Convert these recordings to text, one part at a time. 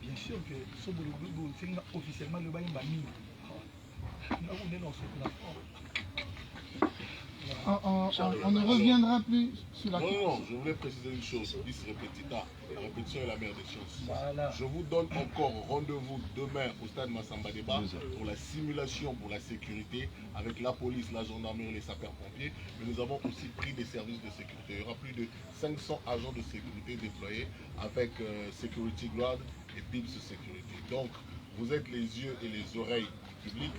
bien sûr que ce boulot officiellement le bain bami. On ne reviendra plus sur la question. Non, je voulais préciser une chose. Bis repetita. La répétition est la mère des choses. Voilà. Je vous donne encore rendez-vous demain au stade Massamba Débat pour la simulation pour la sécurité avec la police, la gendarmerie, les sapeurs-pompiers. Mais nous avons aussi pris des services de sécurité. Il y aura plus de 500 agents de sécurité déployés avec Security Guard et PIPS Sécurité. Donc, vous êtes les yeux et les oreilles du public.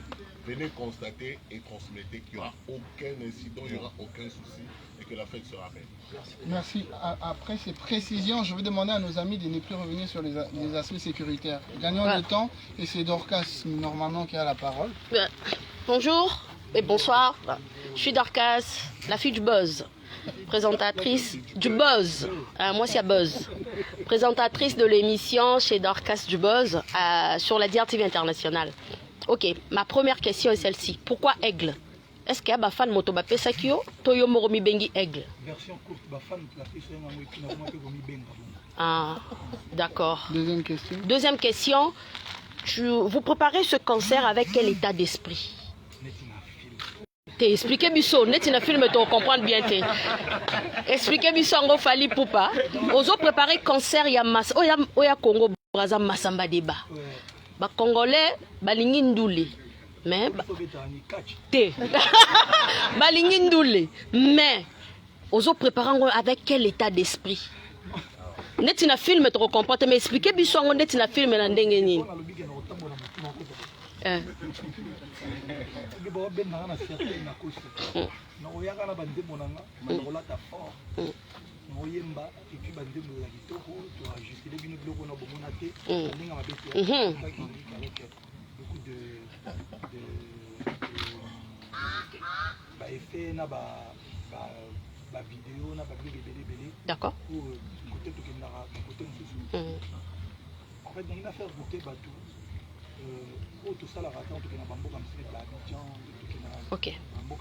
Venez constater et transmettez qu'il n'y aura aucun incident, il n'y aura aucun souci et que la fête sera belle. Merci. Après ces précisions, je vais demander à nos amis de ne plus revenir sur les aspects sécuritaires. Gagnons le temps et c'est Dorcas normalement qui a la parole. Bonjour et bonsoir. Je suis Dorcas, la fille du buzz. Présentatrice du buzz. Moi c'est Buzz. Présentatrice de l'émission chez Dorcas du buzz sur la DRTV internationale. Ok, ma première question est celle-ci. Pourquoi aigle? Est-ce qu'il y a des fans de Moto Pesakio? Toyo Moromi Bengi aigle. Version courte, Ah, d'accord. Deuxième question. Deuxième question. Vous préparez ce concert avec quel état d'esprit? Expliquez Bisso, net in a film to comprendre bien te. Expliquez Bisso ngo fali poupa. Ozo préparer concert ya mas oya Congo Brazza Massamba Débat. Ba Congolais balingi ndule. Mais te. Balingi ndule. Mais ozo préparer avec quel état d'esprit? Net in a film to comprendre mais expliquez Bisso ngo net in a film na ndenge ni. D'accord. Ok. Donc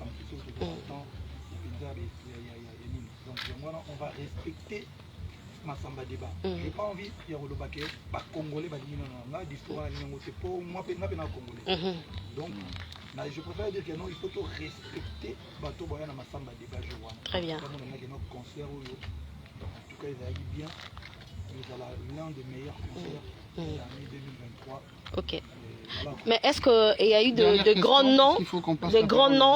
on va respecter Massamba Débat. J'ai pas envie de dire aux Congolais Congolais. Donc je préfère dire que non, il faut tout respecter Bato Boyana Massamba Débat. Très bien. Concert, en tout cas, ils allaient bien. L'un des meilleurs concerts de l'année 2023. Ok. Mais est-ce qu'il y a eu de grands noms,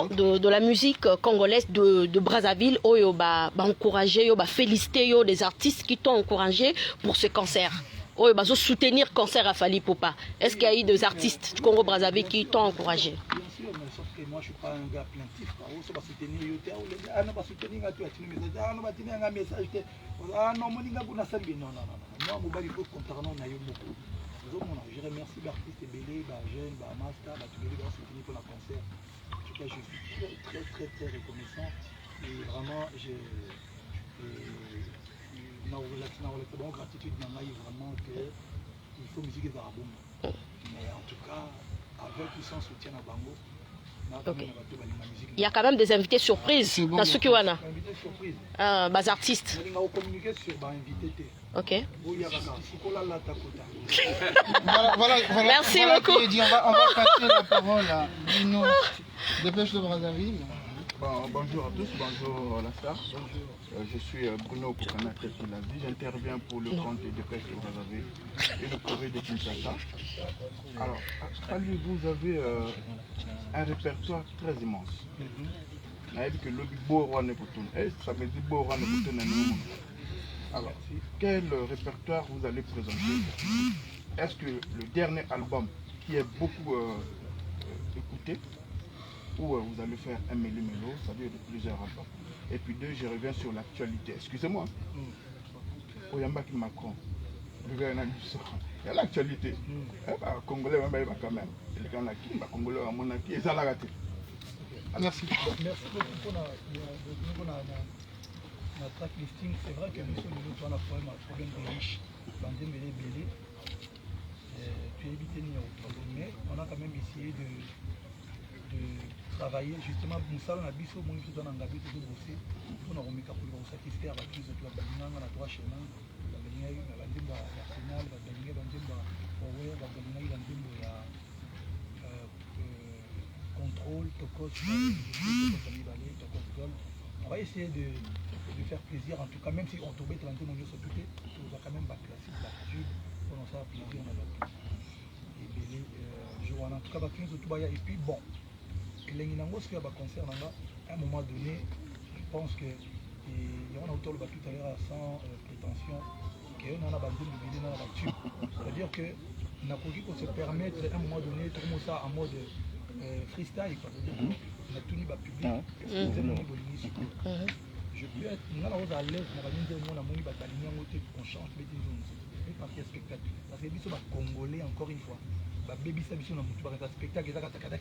de la musique congolaise de Brazzaville, qui ont encouragé, félicité des artistes qui t'ont encouragé pour ce concert? Qui ont soutenir le concert à Fally Poupa? Est-ce qu'il y a eu des artistes du Congo Brazzaville qui t'ont encouragé? Bien sûr, mais sauf que moi je ne suis pas un gars plaintif. Je remercie l'artiste Bélé, Jeune, Master, tous les gars soutenus pour la concert. En tout cas, je suis très reconnaissant. Et vraiment, ma gratitude vraiment qu'il faut musique et Zarabom. Mais en tout cas, avec ou sans soutien à Bango, okay. Il y a quand même des invités surprises dans ce qu'il y a. Des artistes. Ok. Voilà, merci beaucoup. On va passer la parole à Dino Dépêche de Brazzaville. Bon, bonjour à tous, bonjour la star. Je suis Bruno Koukana Tepilazi. J'interviens pour le compte de Dépêche de Brazzaville et le Corée de Kinshasa. Alors, Fally, vous avez un répertoire très immense. Que le ça me dit beau. Alors, quel répertoire vous allez présenter? Est-ce que le dernier album qui est beaucoup écouté, ou vous allez faire un méli-mélo, c'est-à-dire de plusieurs albums? Et puis deux, je reviens sur l'actualité. Excusez-moi. Oyambaki Macron, le gars il y a l'actualité. Congolais, quand même. Les Congolais, ils ont la raté. Merci. Merci beaucoup pour la track listing. C'est vrai que nous sommes un problème de riches. Mais on a quand même essayé de travailler justement mosala na biso moni toza na ngabi tozobose mpona komeka kolinga kosatisfaire bakristo to babalinganga na 3 chemin babalingaki na banzembo ya arsenal babalingaki banzembo ya power babalingaki banzembo ya contrôle tokos mibale tokos gol. On va essayer de faire plaisir en tout cas, même si on tombait dans le monde sur tout on va quand même pas classique d'habitude pour nous faire plaisir on a et en tout cas et puis bon les ce qu'il y a concert à un moment donné je pense que et on a autour le tout à l'heure sans prétention qu'on a c'est-à-dire que on a qu'on se permettre à un moment donné tout ça en mode freestyle quoi, c'est-à-dire on a tout mis public je peux être à l'aise on change les spectacle parce que les Congolais encore une fois baby ça biso na mutu ba spectacle ezaka takata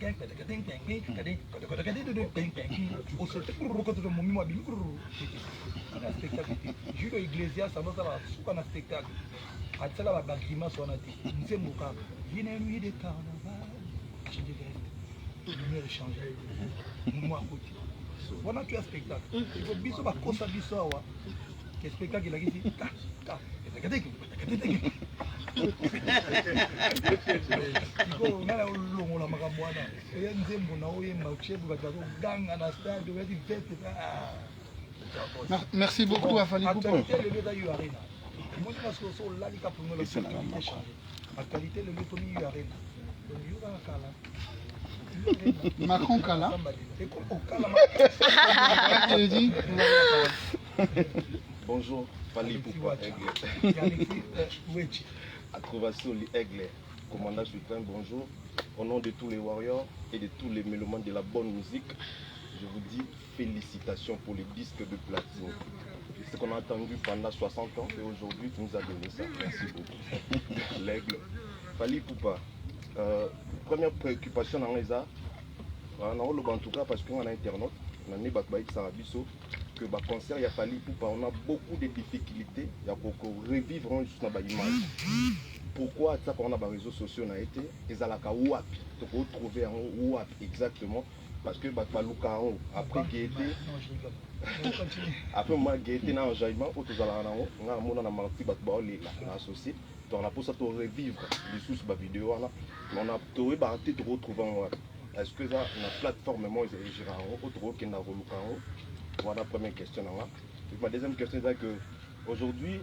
au sortir pour ko to momi mo bimi na spectacle Julio Iglesias ça va suka na spectacle atsala ba grimace wana te nzembo ka vient une nuit de carnaval je devrais lumière changer moi côté voilà tu as spectacle il faut biso ba kosa biso awa que spectacle la kiti Merci beaucoup à Fally Poupa. Macron Kala. Bonjour, Fally Poupa, Accrobatio Aigle, commandant suprême, bonjour. Au nom de tous les warriors et de tous les mélomanes de la bonne musique, je vous dis félicitations pour les disques de platine. C'est ce qu'on a attendu pendant 60 ans et aujourd'hui tu nous as donné ça. Merci beaucoup. L'Aigle. Fally Poupa, première préoccupation dans les arts, en tout cas parce qu'on a internaute, on a que le concert il a fallu pour on a beaucoup de difficultés il y a beaucoup revivre juste dans l'image. Pourquoi ça qu'on a les réseaux sociaux on a été ils allaient à WAP te retrouver en WAP exactement parce que après Gaëté après moi Gaëté dans enjaillement au tout à on a mon a marqué la associé donc on a pour ça pour revivre les sources de vidéo là on a trouvé te retrouver en WAP. Est-ce que ça la plateforme moi je dirais en autre qui n'a pas voilà la première question. Ma deuxième question c'est que aujourd'hui,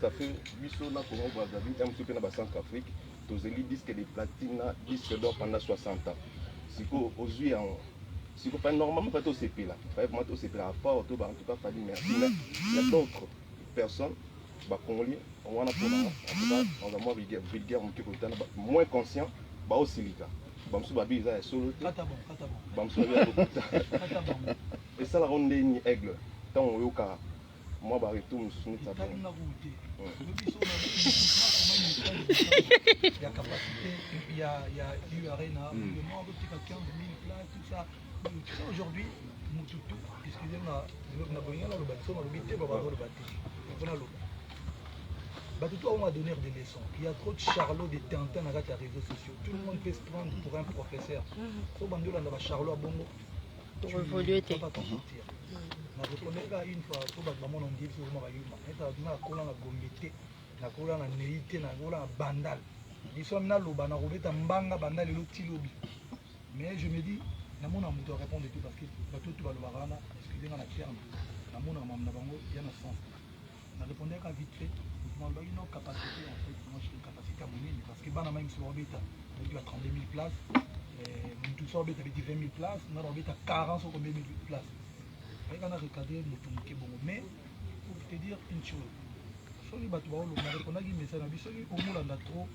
ça fait 8 ans que nous avons un petit peu dans le Centrafrique, nous avons disque de platine, disque d'or pendant 60 ans. Si vous avez normalement pas au CP là, vraiment au CP là, en tout cas, pas merci. Il y a d'autres personnes, Congolais, on a moins vulgaire, moins conscient, aussi les gars. Et ça la ronde ni aigle tant on yoka moi ba retour sous ça bon il y a capacité il y a eu arena le monde petit 15 000 places tout ça aujourd'hui mututu excusez-moi na bonga la lobatso na lobité ba lobati on a Batuto on va donner des leçons. Il y a trop de charlots, de tantins dans les réseaux sociaux. Tout le monde peut se prendre pour un professeur. Faut bander là dans charlot à bongo. Pour évoluer, tu vas pas t'en sortir. Na répondre là une fois, faut battre maman on dit sur moi bayuma. Et ça na kola na gombete, na kola na neité, na kola na bandal. Ils sont na loba na robeta mbanga bandal le tilobi. Mais je me dis na mon amour doit répondre tout parce que Batuto va le varana, excusez-moi la terme. Na mon amour na bango, il y a un sens. Na répondre à vite fait. Moi, j'ai une capacité en fait, moi j'ai une capacité à monnaie parce que Bana même sur Orbita, on a 32 000 places, tout ça Orbita avait 20 000 places, on a Orbita 40 sur combien de places. On a recadré le tout bon. Mais pour te dire une chose, sur les bateaux, on a dit mais ça n'a pas au moins on a trop,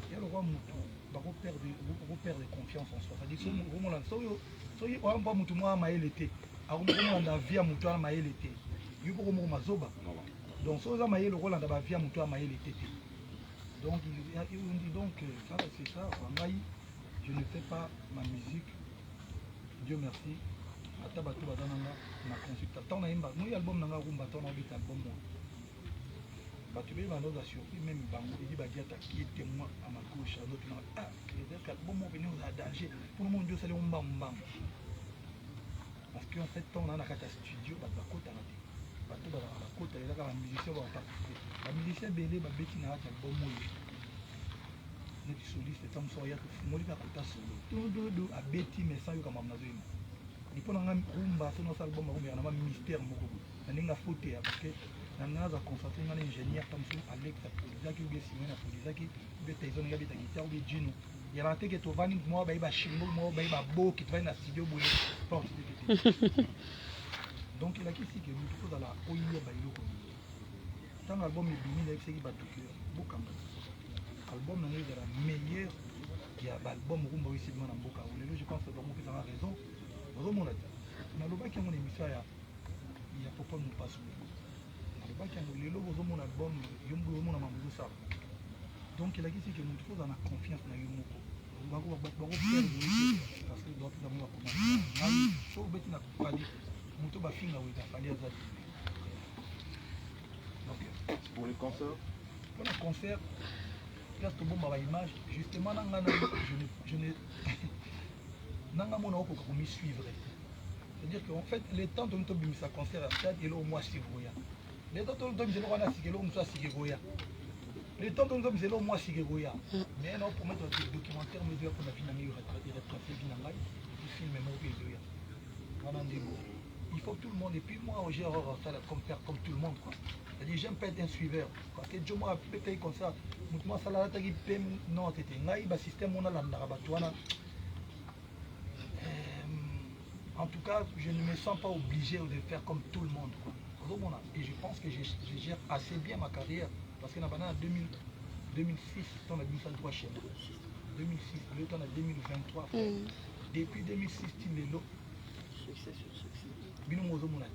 il y a le roi Moutou, on perdre confiance en soi. C'est-à-dire au moins on a pas Moutou moi maïl été, on a vie à Moutou à maïl été, il y a beaucoup mazoba. Donc, si vous avez le rôle dans la vie, vous avez le tété. Donc, ça, c'est ça. Je ne fais pas ma musique. Dieu merci. Je suis un consultant. Moi, album, bato be bando za surpris même bango et dit ba diata qui est témoin à ma gauche à l'autre ah les autres bon mon venir à danger pour le monde Dieu salé mbamba parce que en fait on a nakata studio ba kota na te bato ba kota et là quand la musicien va participer la musicien belé ba beti na ta bon moyo net soliste tam so ya to fumoli ka kota solo do a beti mais sans yo comme na zo il faut nga rumba so no album rumba na ma mystère moko na ninga fote ya parce que na za constater nga ingénieur comme ça Alex Zaki ou bien Simon na Zaki ou bien Tyson nga bita guitare ou bien Gino il y a raté que to vani moi ba shimbo moi ba bo qui va na studio boye porte donc il a qui si que nous faut dans la oyer ba iloko tant album est bimi avec ce qui ba tout cœur bokamba album na est la meilleure qui a album rumba aussi de na mboka je pense que donc vous avez raison vraiment na loba ki mon émission ya pourquoi nous pas donc il a dit que nous faut dans la confiance dans le mot parce que d'autres d'amour pour les concerts pour le concert reste bon ma image justement je ne nanga mona oko ko mi suivre. C'est-à-dire qu'en fait, les temps dont on a concert à stade, il est au moins Sigoya. Les temps dont on a Sigoya. Les temps dont on a au moins Sigoya. Mais non, pour mettre des documentaires, mais pour la fin, il il faut que tout le monde, et puis moi, j'ai comme tout le monde. C'est-à-dire, j'aime pas être un suiveur. Parce que je m'ai fait comme ça. Moi, ça l'a dit, non, c'était un système, on a l'andarabatuana. En tout cas, je ne me sens pas obligé de faire comme tout le monde. Et je pense que je gère assez bien ma carrière. Parce que en 2006, on a 2023 chez moi. 2006, le temps a 2023. Depuis 2006, il est là.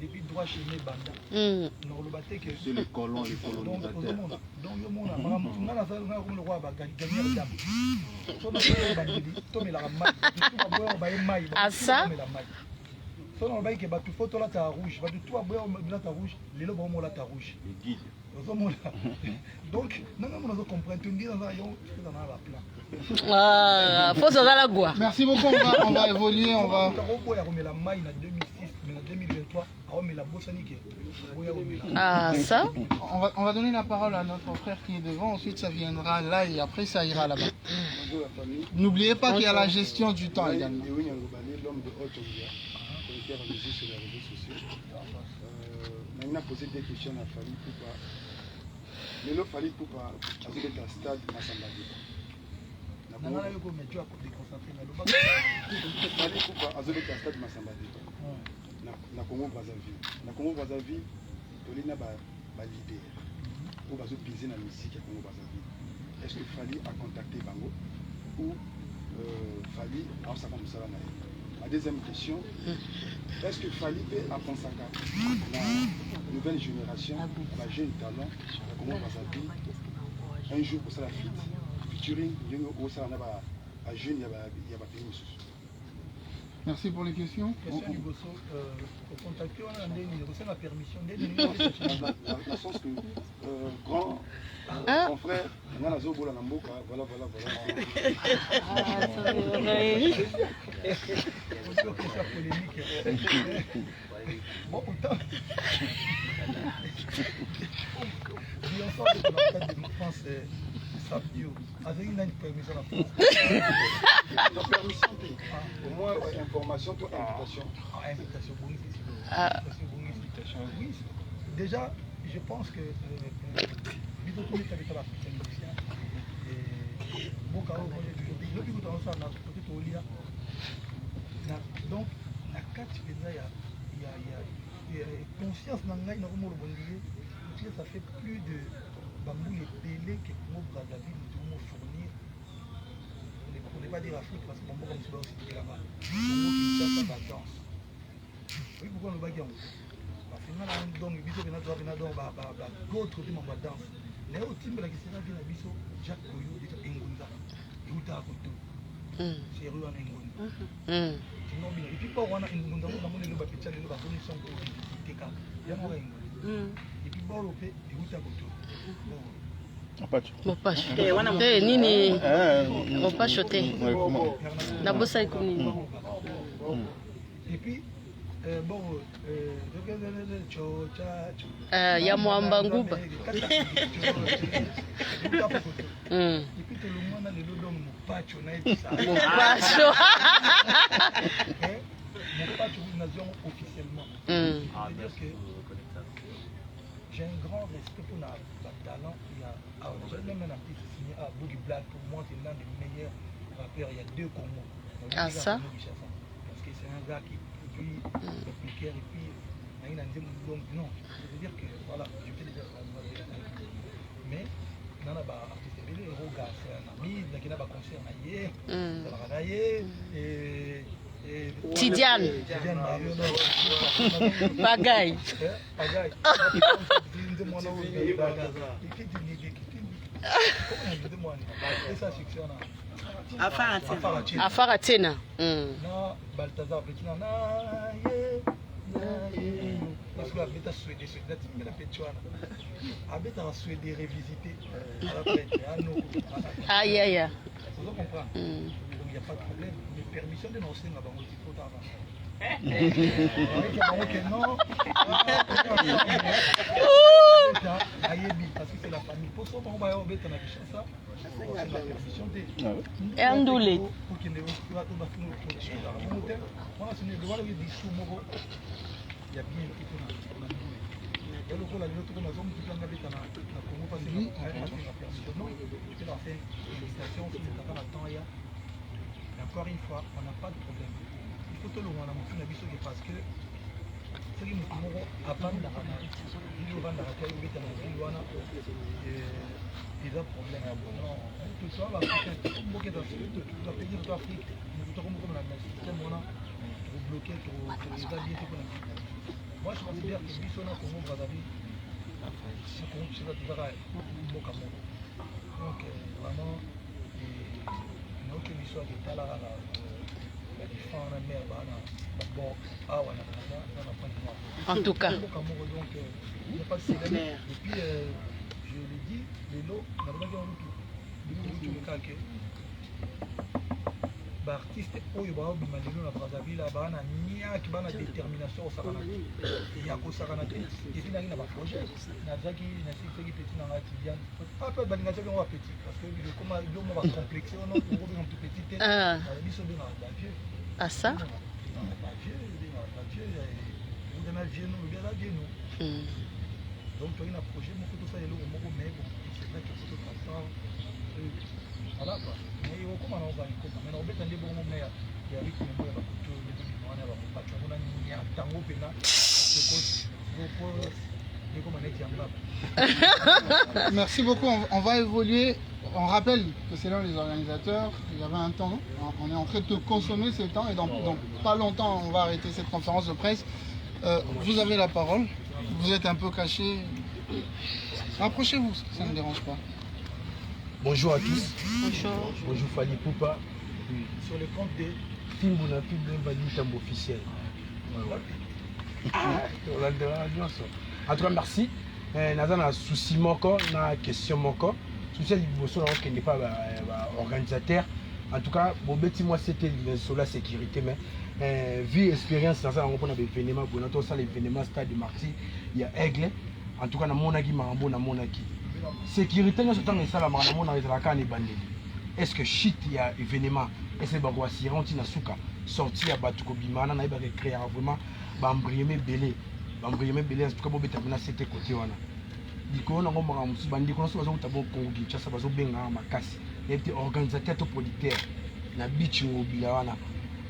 Depuis droit chez mes bandas. C'est les colons, les colonisateurs. Donc, le roi va gagner la dame. Ah ça? Son on va que batu photo la ta rouge, batu toi boya la ta rouge, les lobes ont la ta rouge. Donc, non on a compris tout dit dans la plan. Ah, faut se la goût. Merci beaucoup, on va évoluer, on va. La maille en 2006, mais en 2023, on met la bossanique. Ah ça? On va donner la parole à notre frère qui est devant, ensuite ça viendra là et après ça ira là-bas. N'oubliez pas qu'il y a la gestion du temps également. L'homme de haute sur les réseaux sociaux. On a posé des questions à Fali Poupa. Mais le Fali Poupa a fait un stade à Sambadi. Fali Poupa a fait un stade à Sambadi. Na Congo Brazzaville. Na Congo Brazzaville, il y a un leader. Ou bazo piser dans la musique à Congo Brazzaville. Est-ce que Fali a contacté Bango ou Fali a fait comme ça? La deuxième question, est-ce que Fali a pensé à la nouvelle génération, la jeune talent, comment on va s'appeler un jour pour ça la fête, featuring, à jeune, il y a pas de Merci pour les questions. Question du Bosso, pour contacter, on a la permission. Dans le sens que, grand frère, on a la zobo la namboka, voilà. Bon, autant. L'ensemble de la fête de France, Sabio, avec une permission en France. La permission, au moins information, toi, invitation. Invitation, oui. Déjà, je pense que donc, la carte, il y a conscience dans le ça fait plus de bambou les pélés que pour Brazzaville nous devons fournir. On ne pas dire Afrique parce que bambou comme ça aussi là-bas. Bambou qui cherche sa danse. Oui, pourquoi nous baguons? Parce que nous avons donc biso que nous avons d'autres qui m'ont danse. Les autres types qui sont là qui ont biso Jacques Koyo déjà Engunda. Et où t'as côté? C'est rue en Engunda. Sinon bien. Et puis pour on a Engunda, on a mon le bapitcha le bapitcha son ko TK. Il y a mon Engunda. et puis bolo pe ekuta koto Mopacho. Nini Mopacho te. Nabosa ikuni. Et puis bon ya mwamba nguba. Et puis tout le monde a le dos Mopacho na ça. Mopacho. Mopacho nous nations officiellement. C'est-à-dire que j'ai un grand respect pour notre talent. J'ai même un artiste signé à Boogie Black. Pour moi, c'est l'un des meilleurs rappeurs. Il y a 2 Congos. Ah, ça? Parce que c'est un gars qui produit répliquer et puis donc non. C'est-à-dire que voilà, je fais déjà ça. Mais non, là, artiste belé, Roga, c'est un ami, il y a un concert et Tidiane. Pagaille. Pagaille. Afara tena. Na Balthazar Betina na parce que la bêta suédée, la team la pétuana. La bêta suédée révisité. Aïe aïe. Vous comprenez? Il n'y a pas de problème. Mais permission de nous enseigner à Bango Tifo Tava. Parce que c'est la famille. Pour ça, on va y bêta na ça. Et Andoulé. Il y a bien qui tourne. Et le coup, la vidéo tourne à zone qui vient d'habiter na Congo parce que on a fait la permission. Non, je peux leur faire une législation si c'est pas temps il y a. Et encore une fois, on n'a pas de problème. Il faut tout le monde a montré la vidéo parce que c'est une Congo avant de la vidéo avant de la vidéo bête na vidéo wana et des problèmes. Non, tout ça va faire un peu de temps. Tu vas payer pour l'Afrique. Nous tout comme la système on a bloqué pour les alliés pour la. Moi, je considère que si on a Congo Brazzaville, c'est comme si on a Mokamoro. Donc, vraiment, notre mission est à la défense de la mer, bon, en tout cas. Donc, il n'y a pas de secret. Et puis, je l'ai dit, les lots, on a besoin de tout. Artiste oyo baobima lelo na Brazzaville bana niaki bana détermination osakana ya kosakana te epi nangi na baprojet nazaki nasiki petit na ngati bien apa balingaki ngo petit parce que le comment yo mo ba complexe on non pour bien tout petit te biso bien na vieux ah ça ba vieux on a vieux nous bien la vieux nous donc tu as un projet mon photo ça lelo moko mais bon c'est vrai que photo ça voilà quoi. Mais comment on va y couper? Mais on va être bon moment il y a avec le monde tout le monde va pas tu on a ni un tango pena Merci beaucoup, on va évoluer. On rappelle que selon les organisateurs, il y avait un temps, on est en train de consommer ce temps et dans pas longtemps on va arrêter cette conférence de presse. Vous avez la parole, vous êtes un peu caché. Rapprochez-vous, ça ne dérange pas. Bonjour à tous. Bonjour. Bonjour Fali Poupa. Sur le compte de Timbuna Validam officiel. En tout cas, merci. Nous avons un souci, une question. Souci qui n'est pas organisateur. En tout cas, moi c'était sur la sécurité. Mais vu expérience, dans un événement, l'événement Stade de Marty, il y a Aigle. En tout cas, dans mon agui, Marambo, dans mon agui. Sécurité, nous sommes est-ce que shit il y a événement est-ce que on a sorti à Batuko Bimana na créer vraiment bambrieme belé en tout cas terminer c'était côté wana diko na ngomba musu bandi ko so bazo tabo Congo Kinshasa bazo benga makasi et organisateur to producteur na bichi ngobila wana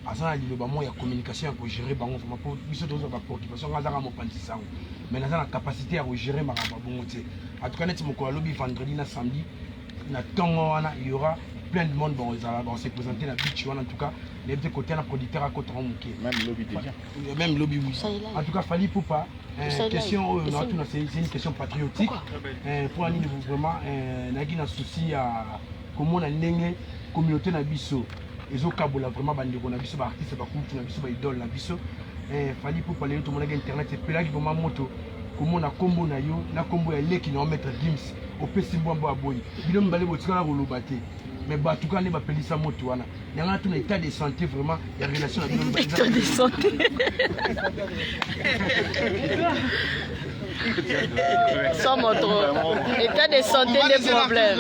azana liloba mo ya communication pour gérer bango vraiment pour biso dozo ba préoccupation ngazanga mo pantisango mais na capacité à gérer maramba bongo te en tout cas net moko lobby vendredi na samedi na tongo wana il y aura plein de monde bon on s'est présenté la beach en tout cas les deux côtés la producteur à côté même lobby déjà même lobby oui en tout cas Fali Poupa question c'est une question patriotique pour aller vraiment nagi na souci à comment na ndenge communauté na biso ezokabola vraiment bandeko na biso ba artiste ba kultu na biso ba idole na biso Fali Poupa lelo to monaka internet et puis là qui vraiment moto komona kombo na yo na kombo ya leki na maître Gims opesi mbwambo aboyi bino mibale botikala koloba te mais bato kaka nde bapelisa moto wana yanga tuna état de santé vraiment ya relation na bino mibale état de santé sans moto état de santé des problèmes.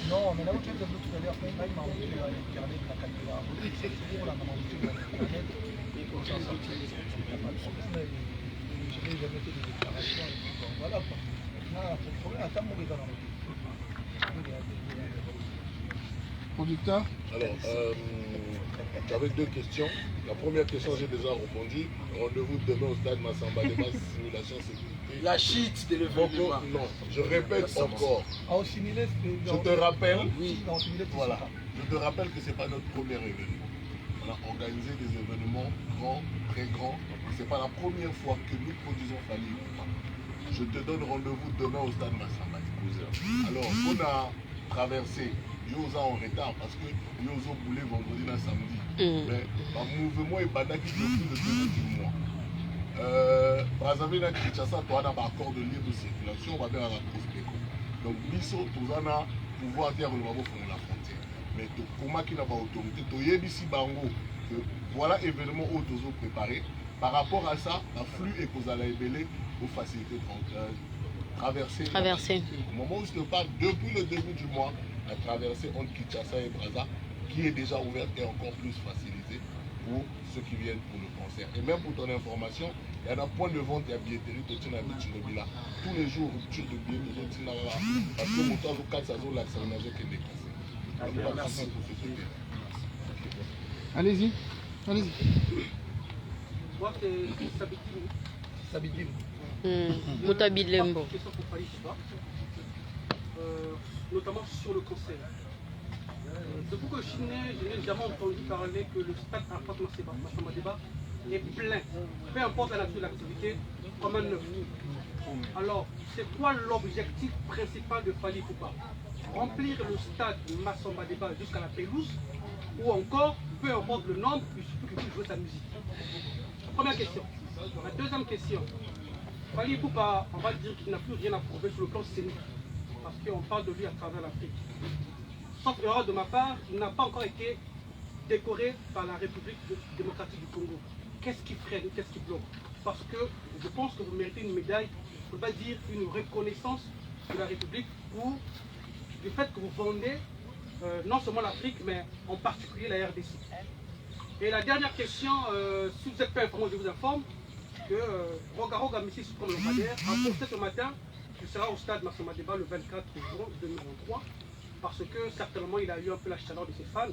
Non, mais là où tu as dit tout à l'heure, il m'a envoyé l'internet, la caméra, c'est pour la maman de l'internet, et comme ça, ça il n'y a pas de problème. Je n'ai jamais fait de déclaration, donc voilà quoi. Maintenant, le problème, attends, mon gars, dans le Producteur. Alors, j'avais deux questions. La première question, j'ai déjà répondu. Rendez-vous demain au stade Massamba Débat, simulation sécurité. La chute de l'événement. Non, je répète encore. Ah, au Similès, Je te rappelle, oui, dans Similès, voilà, je te rappelle que ce n'est pas notre premier événement. On a organisé des événements grands, très grands. Ce n'est pas la première fois que nous produisons Fali. Je te donne rendez-vous demain au stade Massamba. Alors, on a traversé Yosa en retard parce que Yosa voulait vendredi et samedi. Mais le mouvement est badaki depuis le début du mois. Brazzaville et Kinshasa, tu as un accord de libre circulation, on va faire la Prospeco. Donc, Bisso, tu as pouvoir dire que nous avons fait la frontière. Mais comment qu'il n'a pas autorité, tu as ici Bango, que voilà l'événement où tu as préparé. Par rapport à ça, le flux est qu'aux allez éveiller aux facilités traverser. Au moment où je te parle, depuis le début du mois, la traversée entre Kinshasa et Brazza, qui est déjà ouverte et encore plus facilitée pour ceux qui viennent pour le concert. Et même pour ton information, il y a un point de vente et à billetterie de Tchinabila. Tous les jours, rupture de billets de Tchinabila. Parce que mon temps, 4 saisons, l'accélération qui est décaissée. Merci pour ce soutien. Allez-y. Allez-y. Moi, c'est Sabidim. Moutabilembo. Question pour Fali Poupa. Notamment sur le concert. Depuis que je n'ai jamais entendu parler que le stade Massamba Débat est plein. Peu importe la nature de l'activité, comme un neuf. Alors, c'est quoi l'objectif principal de Fali Poupa? Remplir le stade Massamba Débat jusqu'à la pelouse, ou encore, peu importe le nombre, il suffit qu'il puisse jouer sa musique. Première question. La deuxième question. Fali Poupa, on va dire qu'il n'a plus rien à prouver sur le plan scénique, parce qu'on parle de lui à travers l'Afrique. Sauf erreur de ma part, il n'a pas encore été décoré par la République démocratique du Congo. Qu'est-ce qui freine, qu'est-ce qui bloque? Parce que je pense que vous méritez une médaille, je ne peux pas dire une reconnaissance de la République pour le fait que vous vendez non seulement l'Afrique, mais en particulier la RDC. Et la dernière question, si vous n'êtes pas informé, je vous informe que Rogaroga Missi Soukrom Lombardière a posté ce matin qu'il sera au stade Massamba Débat le 24 juin 2023, parce que certainement il a eu un peu la chaleur de ses fans.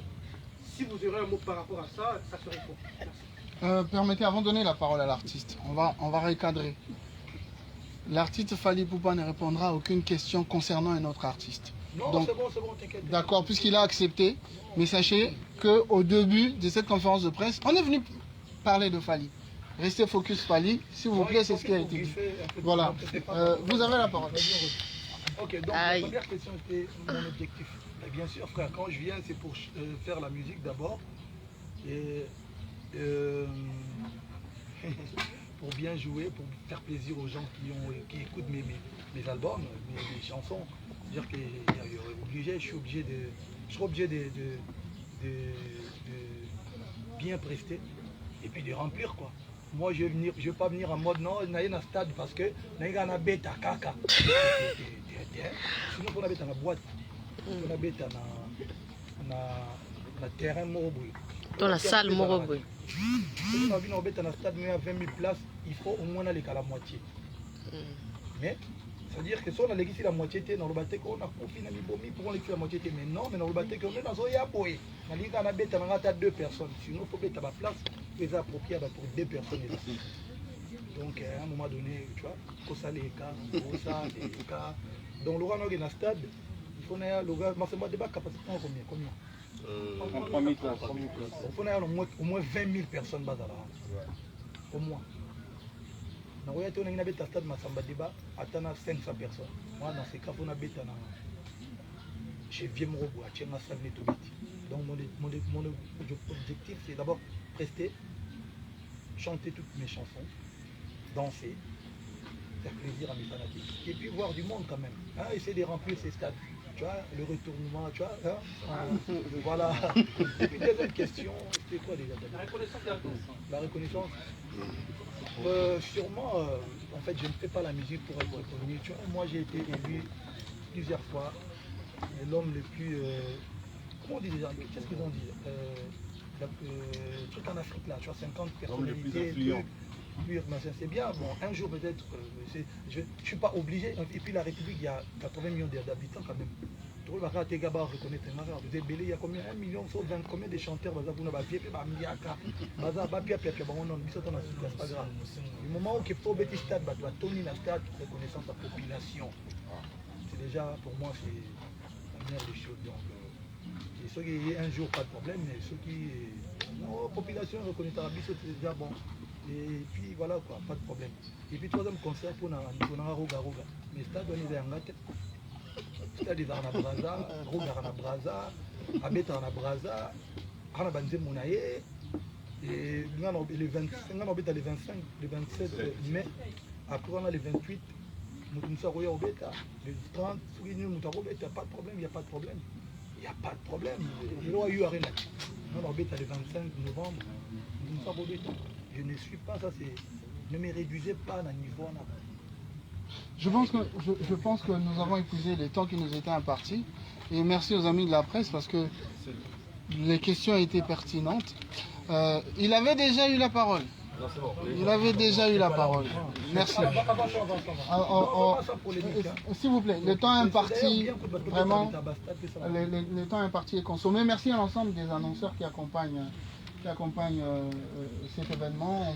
Si vous aurez un mot par rapport à ça, ça serait bon. Merci. Permettez, avant de donner la parole à l'artiste, on va recadrer. L'artiste Fali Poupa ne répondra à aucune question concernant un autre artiste. Non, donc, c'est bon, t'inquiète. D'accord, puisqu'il a accepté, mais sachez qu'au début de cette conférence de presse, on est venu parler de Fali. Restez focus Fali, s'il vous plaît, c'est ce qui a été dit. Voilà, vous avez la parole. Ok, donc la première question était mon objectif. Et bien sûr, frère, quand je viens, c'est pour faire la musique d'abord. Et pour bien jouer, pour faire plaisir aux gens qui écoutent mes albums, mes chansons. C'est-à-dire que je serai obligé de bien prester et puis de remplir quoi. Moi je vais pas venir en mode non, il y a un stade parce que il y a un bête à caca. Sinon on a bête dans la boîte, on a bête dans le terrain Moroboy. Dans la salle Moroboy. Si on a vu un bête dans le stade, mais à 20 000 places, il faut au moins aller qu'à la moitié. Mais c'est-à-dire que si on a l'église la moitié, dans le bâtiment, on a confié dans le pour l'église la moitié, mais non, mais dans le bâtiment, on est dans un yaboy. On a dit qu'on a bête à 2 personnes. Sinon, il faut mettre à la place, les approprier pour 2 personnes. Donc, à un moment donné, tu vois, il faut ça les cas, les cas. Donc, le gars, dans le stade, il faut aller le gars, mais c'est moi débat capacité combien? En 3 000 places. Il faut aller au moins 20 000 personnes bas à la au moins. On a un stade Massamba Débat, attendant 500 personnes. Moi, dans ces cas, on a bêta chez Vieux Morobo, à Tchéma Salné Tobiti. Donc, mon objectif, c'est d'abord rester, chanter toutes mes chansons, danser, faire plaisir à mes fanatiques. Et puis voir du monde quand même. Hein, essayer de remplir ces stades. Tu vois, le retournement, tu vois. Hein, voilà. Et puis deuxième question, c'était quoi déjà? La reconnaissance de la France. La reconnaissance. Sûrement, en fait, je ne fais pas la musique pour être reconnu. Tu vois, moi, j'ai été élu plusieurs fois l'homme le plus... comment on dit déjà? Qu'est-ce qu'ils ont dit? Truc en Afrique, là, tu vois, 50 personnalités. C'est bien, bon, un jour peut-être, je ne suis pas obligé. Et puis la République, il y a 80 millions d'habitants quand même. Tu vois, il y a combien? 1 million, combien de chanteurs, c'est pas grave. Du moment où il faut bâtir stade, tu dois tourner la stade, reconnaissance de la population. C'est déjà, pour moi, c'est la meilleure des choses. Donc, et ceux qui, un jour, pas de problème, mais ceux qui, non, population, reconnaissance de la population, c'est déjà bon. Et puis voilà quoi, pas de problème. Et puis troisième concert pour Roga Roga. Mais stade on est en tête. Stade est en Braza, Roga en Braza, Abeta en Braza, Hana Banze Mounaye. Et le 25, on a le 25, le 27 mai. Après on a le 28, Moutoumsa Roya Obeta. Le 30, Moutarobeta, pas de problème, il n'y a pas de problème. Il n'y a pas de problème. Il y a eu Arena. On a Obeta le 25 novembre, Moutoumsa Robeta. Je ne suis pas, ça c'est... Ne me réduisez pas à un niveau. Je pense que nous avons épuisé les temps qui nous étaient impartis. Et merci aux amis de la presse parce que les questions étaient pertinentes. Il avait déjà eu la parole. Il avait déjà eu la parole. Merci. S'il vous plaît, le temps imparti, vraiment, le temps imparti est consommé. Merci à l'ensemble des annonceurs qui accompagnent cet événement.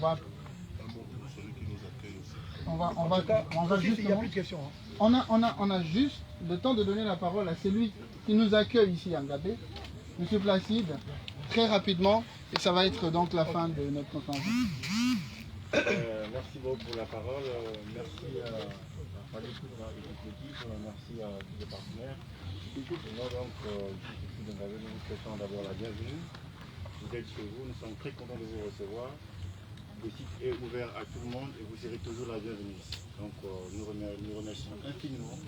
On a juste le temps de donner la parole à celui qui nous accueille ici à Ngabé, M. Placide, très rapidement, et ça va être donc la fin de notre conférence. Merci beaucoup pour la parole. Merci à l'équipe, merci à tous les partenaires. Nous vous souhaitons d'abord la bienvenue. Vous êtes chez vous, nous sommes très contents de vous recevoir. Le site est ouvert à tout le monde et vous serez toujours la bienvenue ici. Donc nous remercions infiniment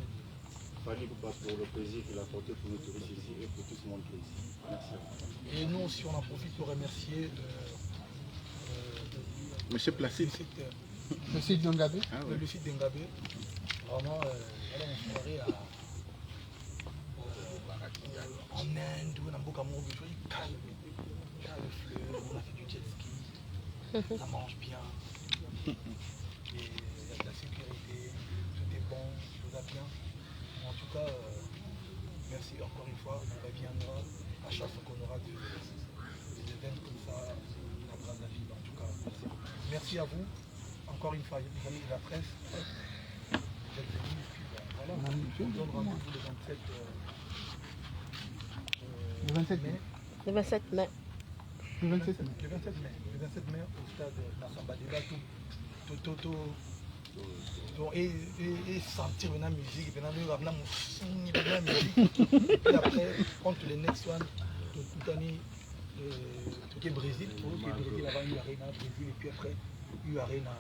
Fali pour le plaisir qu'il a porté pour nous touristes ici et pour tout ce monde qui est ici. Merci. Et nous aussi on en profite pour remercier Monsieur Placide. Le site d'Ngabé. Le site d'Ngabé. Vraiment, on soirée en Inde, on a beaucoup de calme. Il y a le fleuve, on a fait du jet ski, ça mange bien. Et il y a de la sécurité, tout est bon, tout va bien. En tout cas, merci encore une fois, on reviendra à chaque fois qu'on aura des événements comme ça à Brazzaville. En tout cas, merci à vous, encore une fois, les amis de la presse. Vous êtes venus, et puis voilà, on donne rendez-vous le 27 mai. Le 27 mai. Le 27 mai. Le 27 mai au stade Massamba Débat, et sentir la musique, la musique. Et puis après, contre le next one, tout année, tout est Brésil, avant il y a Arena, Brésil, et puis après, il y a Arena.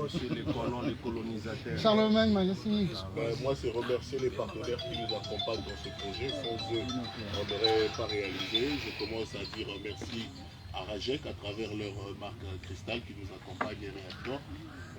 C'est les colons, les colonisateurs. Charlemagne, Majesty. Moi, c'est remercier les partenaires qui nous accompagnent dans ce projet. Sans eux, on n'aurait pas réalisé. Je commence à dire merci à Rajek à travers leur marque Cristal qui nous accompagne et réacteur.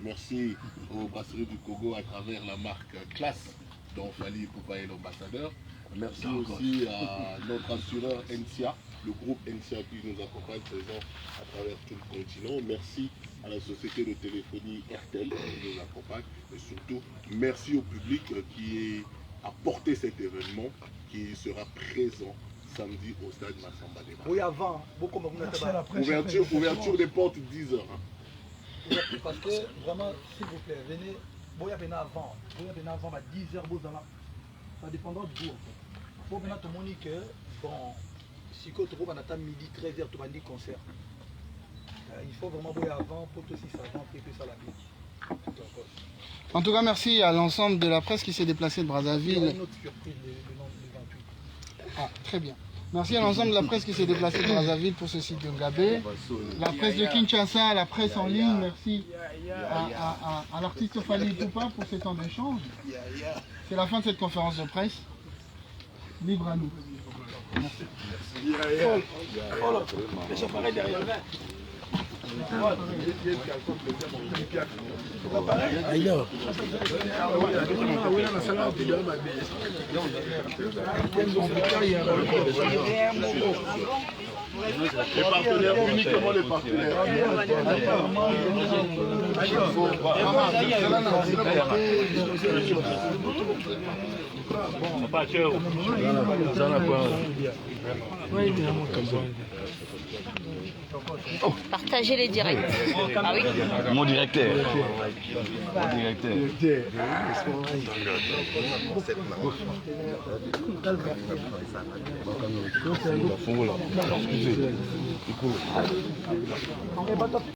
Merci aux brasseries du Congo à travers la marque Classe dont Fali Poupa est l'ambassadeur. Merci aussi à notre assureur NCA, le groupe NCA qui nous accompagne présent à travers tout le continent. Merci à la société de téléphonie RTL qui nous accompagne. Et surtout, merci au public qui a porté cet événement qui sera présent samedi au stade Massamba Débat. Oui, avant, beaucoup ouverture des portes 10h. Parce que vraiment, s'il vous plaît, venez, vous venez avant à 10h, ça dépendra du jour. Pour venir tout le monde que, bon, si tu trouves à midi, 13h, tu vas dire concert. Il faut vraiment voir avant pour que si ça rentre et que ça la vie. En tout cas, merci à l'ensemble de la presse qui s'est déplacée de Brazzaville. Il y a une autre surprise le 28. Ah, très bien. Merci à l'ensemble de la presse qui s'est déplacée de Brazzaville pour ce site de Ngabé. La presse de Kinshasa, la presse en ligne, merci à l'artiste Fally Ipupa pour ces temps d'échange. C'est la fin de cette conférence de presse. Libre à nous. Ailleurs. Les partenaires, uniquement les partenaires. Partagez les directs. Ah oui. Mon directeur. Mon directeur.